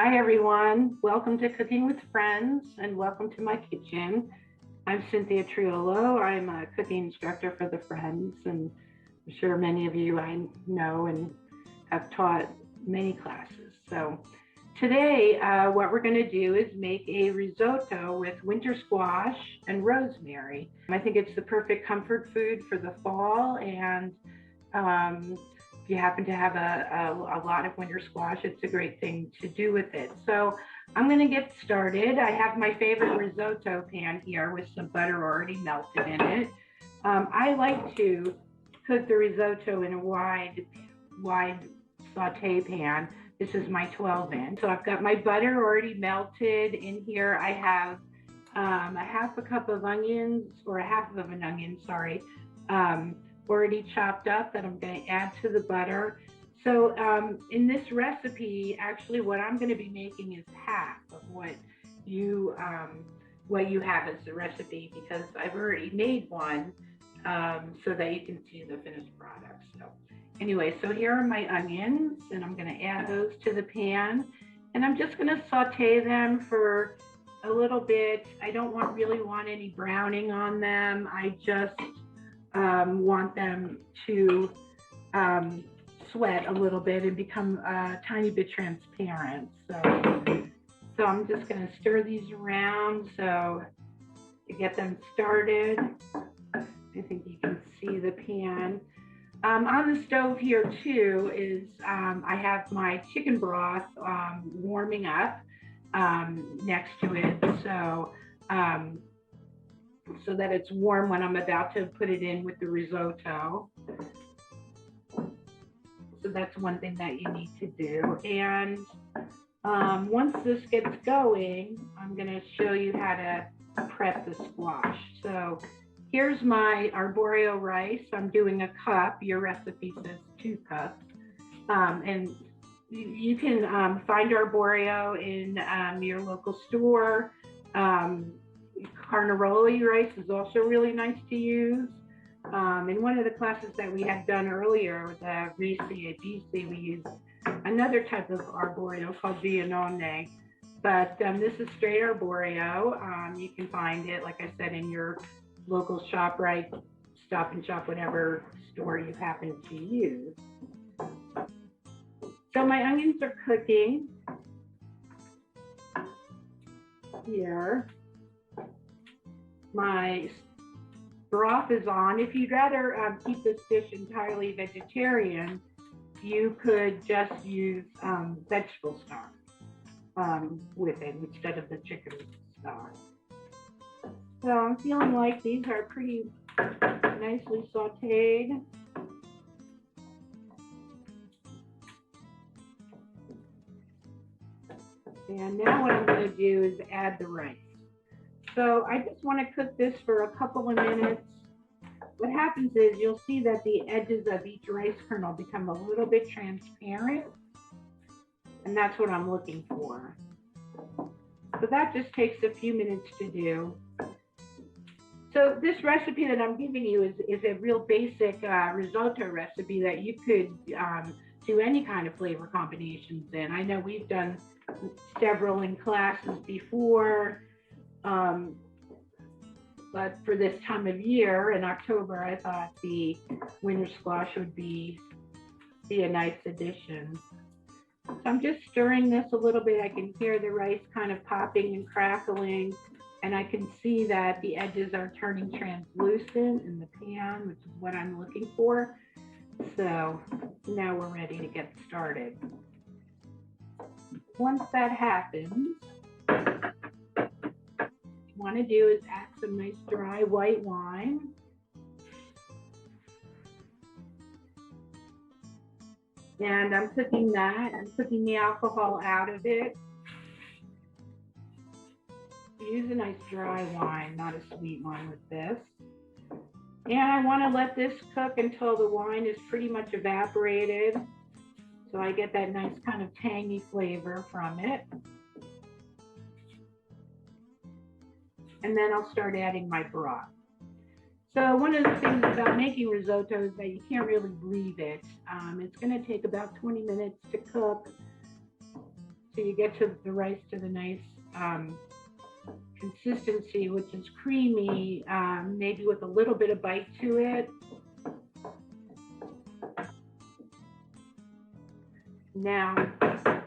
Hi everyone, welcome to Cooking with Friends and welcome to my kitchen. I'm Cynthia Triolo. I'm a cooking instructor for the Friends, and I'm sure many of you I know and have taught many classes. So today what we're going to do is make a risotto with winter squash and rosemary. I think it's the perfect comfort food for the fall, and if you happen to have a lot of winter squash, it's a great thing to do with it. So I'm going to get started. I have my favorite risotto pan here with some butter already melted in it. I like to cook the risotto in a wide saute pan. This is my 12-inch. So I've got my butter already melted in here. I have a half a cup of onions, or a half of an onion, sorry, already chopped up that I'm going to add to the butter. So in this recipe, actually what I'm going to be making is half of what you have as the recipe, because I've already made one so that you can see the finished product. So anyway, so here are my onions, and I'm going to add those to the pan, and I'm just going to saute them for a little bit. I don't really want any browning on them. I just want them to sweat a little bit and become a tiny bit transparent. So I'm just going to stir these around to get them started. I think you can see the pan. On the stove here too is I have my chicken broth warming up next to it, so that it's warm when I'm about to put it in with the risotto. So that's one thing that you need to do. And once this gets going, I'm going to show you how to prep the squash. So here's my arborio rice. I'm doing a cup. Your recipe says 2 cups. And you can find arborio in your local store. Carnaroli rice is also really nice to use. In one of the classes that we had done earlier, the Risotto, we used another type of arborio called Vianone, but this is straight arborio. You can find it, like I said, in your local ShopRite, Stop and Shop, whatever store you happen to use. So my onions are cooking here. My broth is on. If you'd rather keep this dish entirely vegetarian, you could just use vegetable stock with it instead of the chicken stock. So I'm feeling like these are pretty nicely sauteed. And now what I'm going to do is add the rice. So I just want to cook this for a couple of minutes. What happens is you'll see that the edges of each rice kernel become a little bit transparent, and that's what I'm looking for. So that just takes a few minutes to do. So this recipe that I'm giving you is a real basic risotto recipe that you could do any kind of flavor combinations in. I know we've done several in classes before. But for this time of year in October, I thought the winter squash would be a nice addition. So I'm just stirring this a little bit. I can hear the rice kind of popping and crackling, and I can see that the edges are turning translucent in the pan, which is what I'm looking for. So now we're ready to get started. Once that happens, want to do is add some nice dry white wine. And I'm cooking that. I'm cooking the alcohol out of it. Use a nice dry wine, not a sweet wine with this. And I want to let this cook until the wine is pretty much evaporated, so I get that nice kind of tangy flavor from it. And then I'll start adding my broth. So one of the things about making risotto is that you can't really leave it. It's going to take about 20 minutes to cook. So you get to the rice to the nice consistency, which is creamy, maybe with a little bit of bite to it. Now, I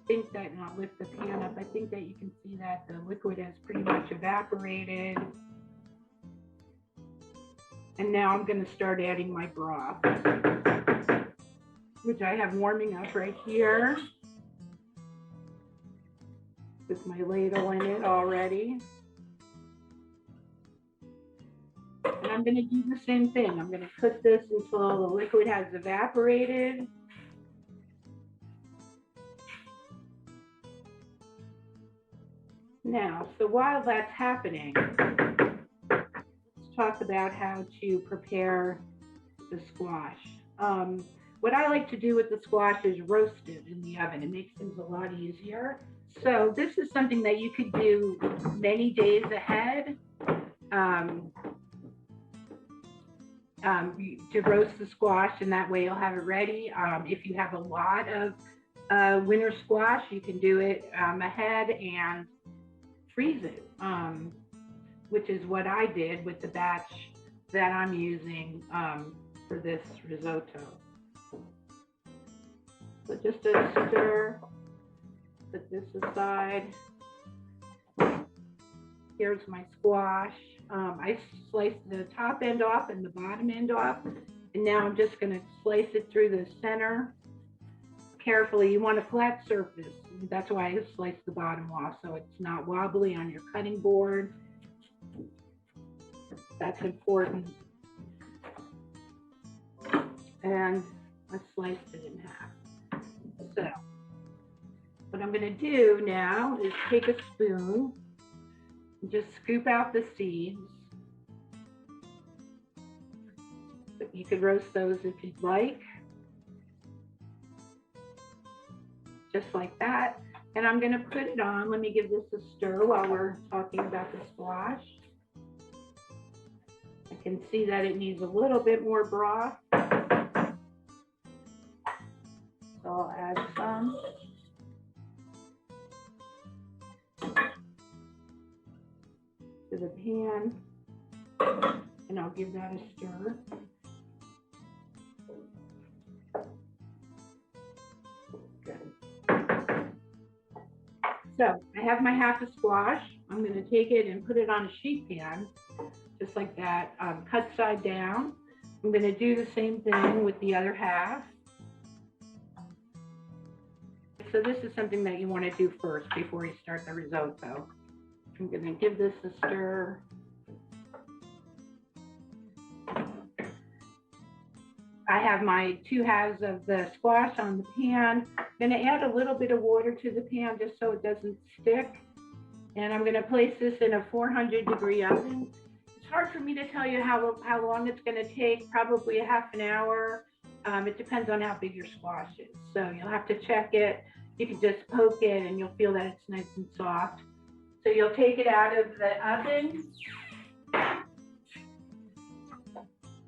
think that, and I'll lift the pan up, I think that you can see that the liquid has pretty much evaporated. And now I'm going to start adding my broth, which I have warming up right here with my ladle in it already. And I'm going to do the same thing. I'm going to cook this until the liquid has evaporated. Now, so while that's happening, let's talk about how to prepare the squash. What I like to do with the squash is roast it in the oven. It makes things a lot easier. So this is something that you could do many days ahead to roast the squash, and that way you'll have it ready. If you have a lot of winter squash, you can do it ahead and freeze it, which is what I did with the batch that I'm using for this risotto. So just a stir, put this aside. Here's my squash. I sliced the top end off and the bottom end off, and now I'm just going to slice it through the center carefully. You want a flat surface. That's why I sliced the bottom off, so it's not wobbly on your cutting board. That's important. And I sliced it in half. So what I'm going to do now is take a spoon and just scoop out the seeds. You could roast those if you'd like. Just like that. And I'm going to put it on. Let me give this a stir while we're talking about the squash. I can see that it needs a little bit more broth. So I'll add some. To the pan. And I'll give that a stir. So I have my half a squash. I'm going to take it and put it on a sheet pan, just like that, cut side down. I'm going to do the same thing with the other half. So this is something that you want to do first before you start the risotto. I'm going to give this a stir. I have my 2 halves of the squash on the pan. I'm going to add a little bit of water to the pan just so it doesn't stick. And I'm going to place this in a 400-degree oven. It's hard for me to tell you how long it's going to take, probably a half an hour. It depends on how big your squash is. So you'll have to check it. You can just poke it and you'll feel that it's nice and soft. So you'll take it out of the oven.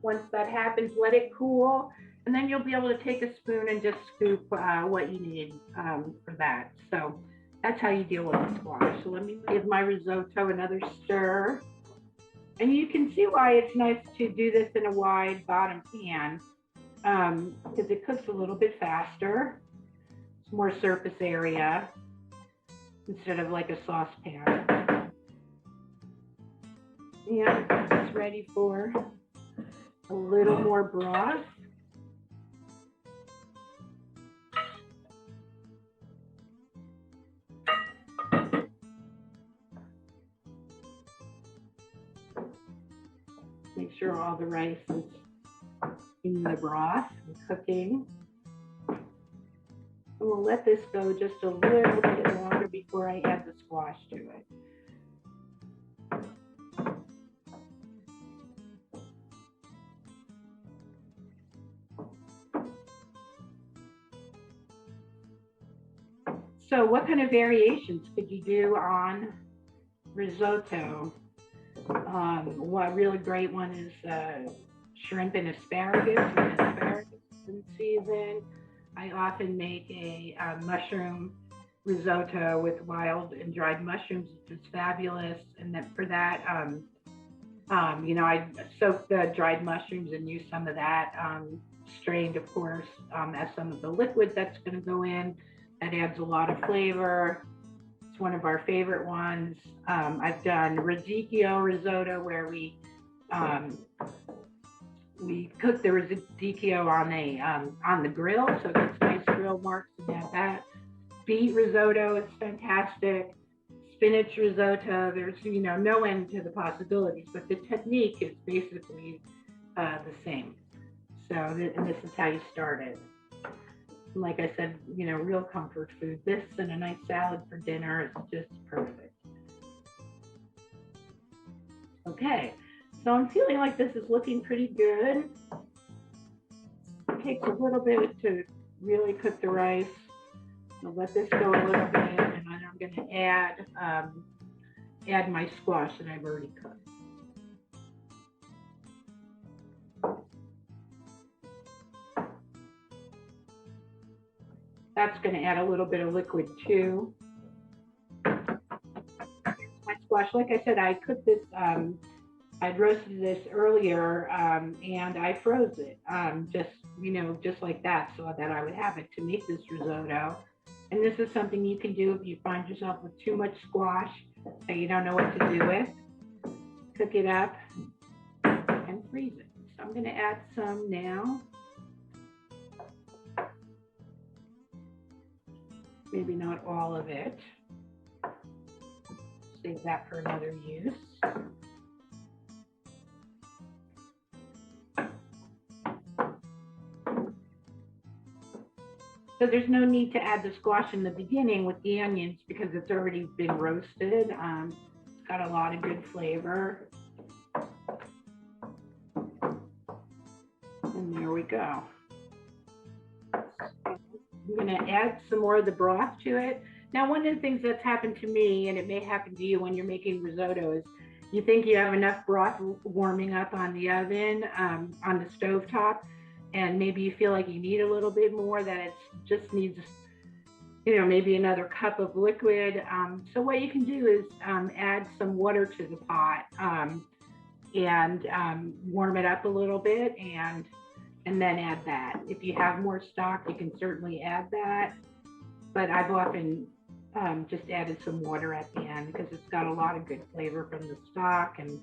Once that happens, let it cool, and then you'll be able to take a spoon and just scoop what you need for that. So that's how you deal with the squash. So let me give my risotto another stir. And you can see why it's nice to do this in a wide bottom pan, because it cooks a little bit faster. It's more surface area instead of like a saucepan. And it's ready for a little more broth. Make sure all the rice is in the broth and cooking. And we'll let this go just a little bit longer before I add the squash to it. So what kind of variations could you do on risotto? One really great one is shrimp and asparagus. When asparagus is in season, I often make a mushroom risotto with wild and dried mushrooms, which is fabulous. And then for that, I soaked the dried mushrooms and used some of that, strained, of course, as some of the liquid that's going to go in. That adds a lot of flavor. It's one of our favorite ones. I've done radicchio risotto, where we cook the radicchio on the grill, so it gets nice grill marks, and add that. Beet risotto is fantastic. Spinach risotto, there's no end to the possibilities, but the technique is basically the same. So, and this is how you start it. Like I said, real comfort food. This and a nice salad for dinner is just perfect. Okay, so I'm feeling like this is looking pretty good. It takes a little bit to really cook the rice. I'll let this go a little bit, and then I'm going to add my squash that I've already cooked. That's going to add a little bit of liquid too. My squash, like I said, I cooked this, I'd roasted this earlier, and I froze it, just like that, so that I would have it to make this risotto. And this is something you can do if you find yourself with too much squash that you don't know what to do with. Cook it up and freeze it. So I'm going to add some now. Maybe not all of it. Save that for another use. So there's no need to add the squash in the beginning with the onions because it's already been roasted. It's got a lot of good flavor. And there we go. I'm going to add some more of the broth to it. Now, one of the things that's happened to me, and it may happen to you when you're making risotto, is you think you have enough broth warming up on the oven, on the stovetop, and maybe you feel like you need a little bit more, that it just needs, maybe another cup of liquid. So what you can do is add some water to the pot and warm it up a little bit, and then add that. If you have more stock, you can certainly add that. But I've often just added some water at the end because it's got a lot of good flavor from the stock and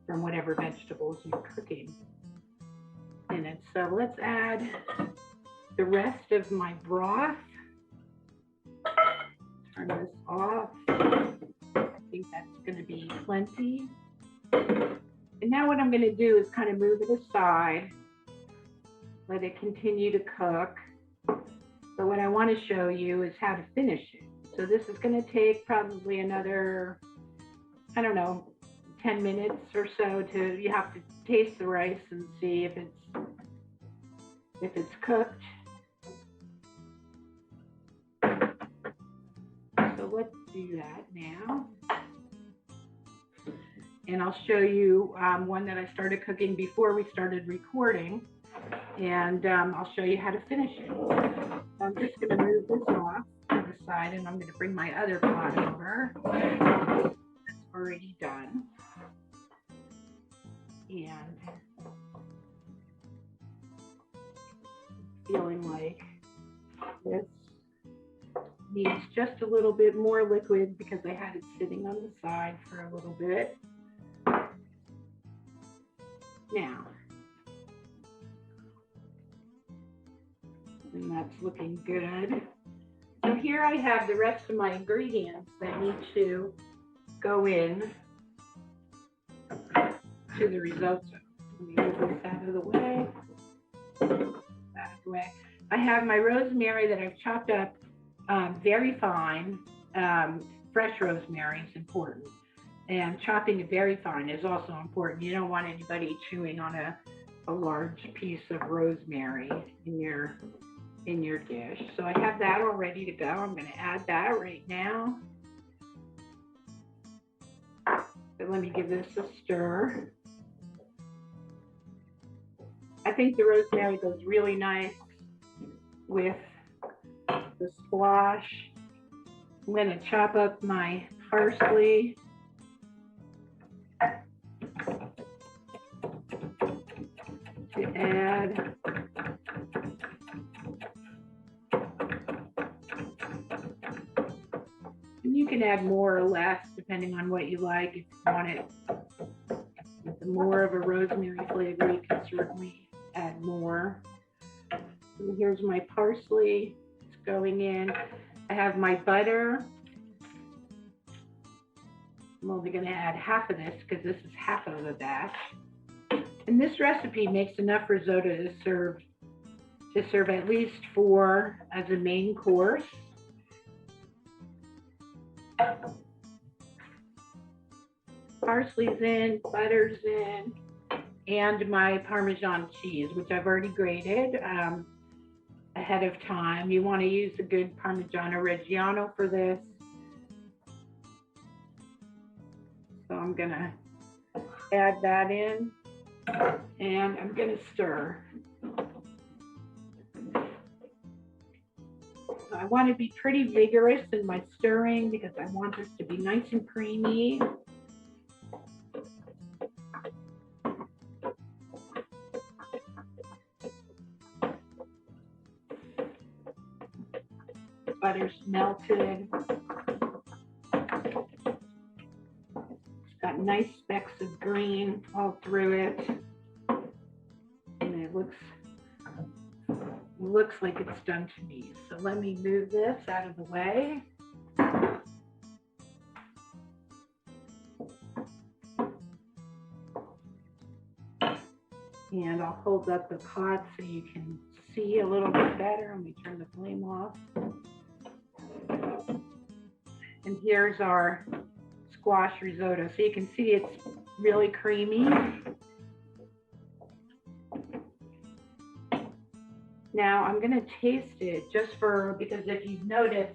from whatever vegetables you're cooking in it. So let's add the rest of my broth. Turn this off. I think that's going to be plenty. And now what I'm going to do is kind of move it aside. Let it continue to cook. But what I want to show you is how to finish it. So this is going to take probably another, 10 minutes or so. You have to taste the rice and see if it's cooked. So let's do that now. And I'll show you one that I started cooking before we started recording. And I'll show you how to finish it. So I'm just going to move this off to the side, and I'm going to bring my other pot over. That's already done. And feeling like this needs just a little bit more liquid because I had it sitting on the side for a little bit. Now, and that's looking good. So here I have the rest of my ingredients that need to go in to the risotto. Let me move this out of the way. I have my rosemary that I've chopped up very fine. Fresh rosemary is important. And chopping it very fine is also important. You don't want anybody chewing on a large piece of rosemary in your dish. So I have that all ready to go. I'm going to add that right now. So let me give this a stir. I think the rosemary goes really nice with the squash I'm going to chop up my parsley. To add. And you can add more or less depending on what you like. If you want it with more of a rosemary flavor, you can certainly add more. And here's my parsley. It's going in. I have my butter. I'm only going to add half of this because this is half of the batch. And this recipe makes enough risotto to serve at least 4 as a main course. Parsley's in, butter's in, and my Parmesan cheese, which I've already grated ahead of time. You want to use a good Parmigiano-Reggiano for this. So I'm going to add that in, and I'm going to stir. So I want to be pretty vigorous in my stirring because I want this to be nice and creamy. Butter's melted. It's got nice specks of green all through it. And it looks like it's done to me. So let me move this out of the way. And I'll hold up the pot so you can see a little bit better. Let me turn the flame off. And here's our squash risotto. So you can see it's really creamy. Now I'm going to taste it because if you've noticed,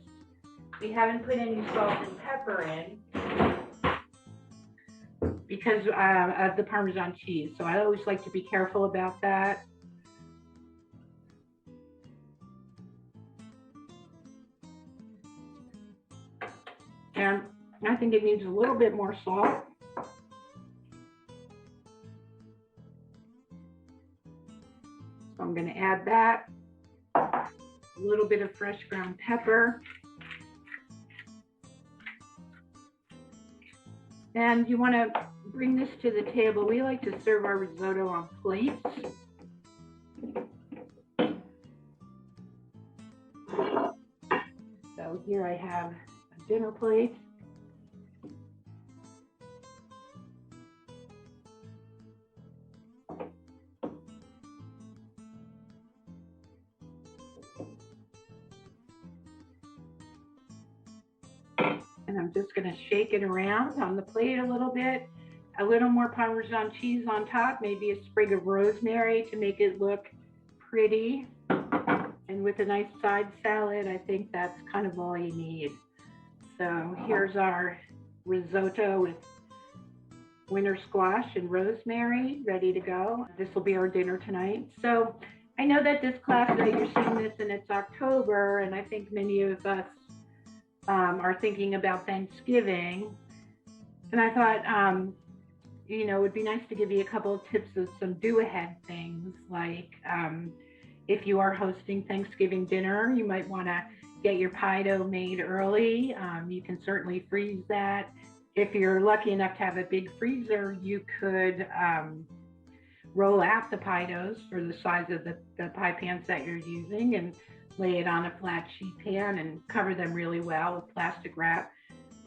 we haven't put any salt and pepper in because of the Parmesan cheese. So I always like to be careful about that. And I think it needs a little bit more salt. So I'm going to add that. A little bit of fresh ground pepper. And you want to bring this to the table. We like to serve our risotto on plates. So here I have a dinner plate. And I'm just going to shake it around on the plate a little bit. A little more Parmesan cheese on top, maybe a sprig of rosemary to make it look pretty. And with a nice side salad, I think that's kind of all you need. So here's our risotto with winter squash and rosemary ready to go. This will be our dinner tonight. So I know that this class that you're seeing this and it's October, and I think many of us are thinking about Thanksgiving. And I thought, you know, it would be nice to give you a couple of tips of some do-ahead things, like if you are hosting Thanksgiving dinner, you might want to get your pie dough made early. You can certainly freeze that. If you're lucky enough to have a big freezer, you could roll out the pie doughs for the size of the pie pans that you're using and lay it on a flat sheet pan and cover them really well with plastic wrap.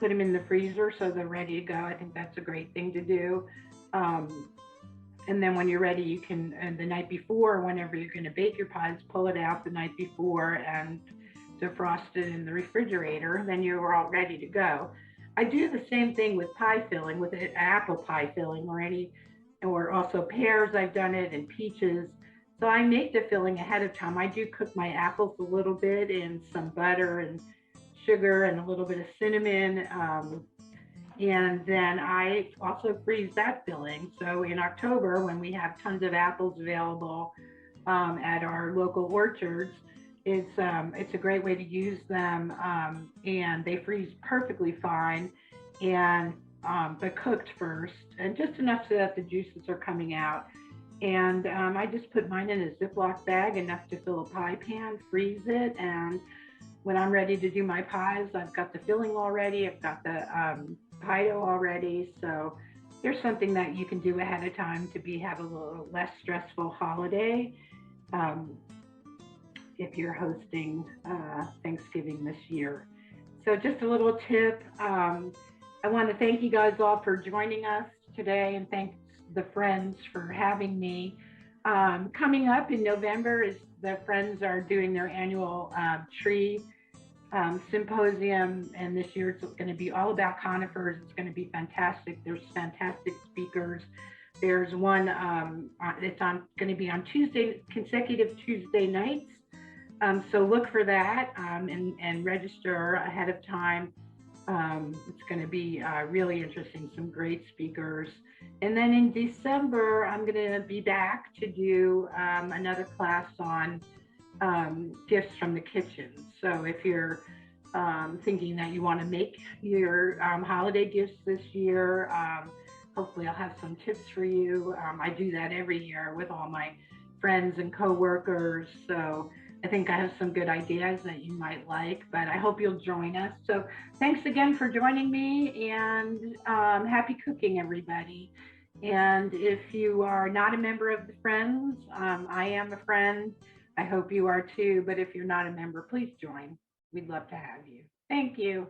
Put them in the freezer so they're ready to go. I think that's a great thing to do. And then when you're ready, you can, the night before, whenever you're going to bake your pies, pull it out the night before and defrost it in the refrigerator. Then you're all ready to go. I do the same thing with pie filling, with an apple pie filling or also pears. I've done it, and peaches. So I make the filling ahead of time. I do cook my apples a little bit in some butter and sugar and a little bit of cinnamon. And then I also freeze that filling. So in October, when we have tons of apples available at our local orchards, It's a great way to use them, and they freeze perfectly fine, and but cooked first, and just enough so that the juices are coming out. And I just put mine in a Ziploc bag, enough to fill a pie pan, freeze it, and when I'm ready to do my pies, I've got the filling already, I've got the pie dough already. So there's something that you can do ahead of time to have a little less stressful holiday. Um, if you're hosting Thanksgiving this year. So just a little tip. I want to thank you guys all for joining us today, and thanks the Friends for having me. Coming up in November is the Friends are doing their annual tree symposium, and this year it's going to be all about conifers. It's going to be fantastic. There's fantastic speakers. There's one, it's going to be on consecutive Tuesday nights. So look for that, and register ahead of time. It's going to be really interesting, some great speakers. And then in December, I'm going to be back to do another class on gifts from the kitchen. So if you're thinking that you want to make your holiday gifts this year, hopefully I'll have some tips for you. I do that every year with all my friends and coworkers. So I think I have some good ideas that you might like, but I hope you'll join us. So thanks again for joining me, and happy cooking, everybody. And if you are not a member of the Friends, I am a friend. I hope you are too, but if you're not a member, please join. We'd love to have you. Thank you.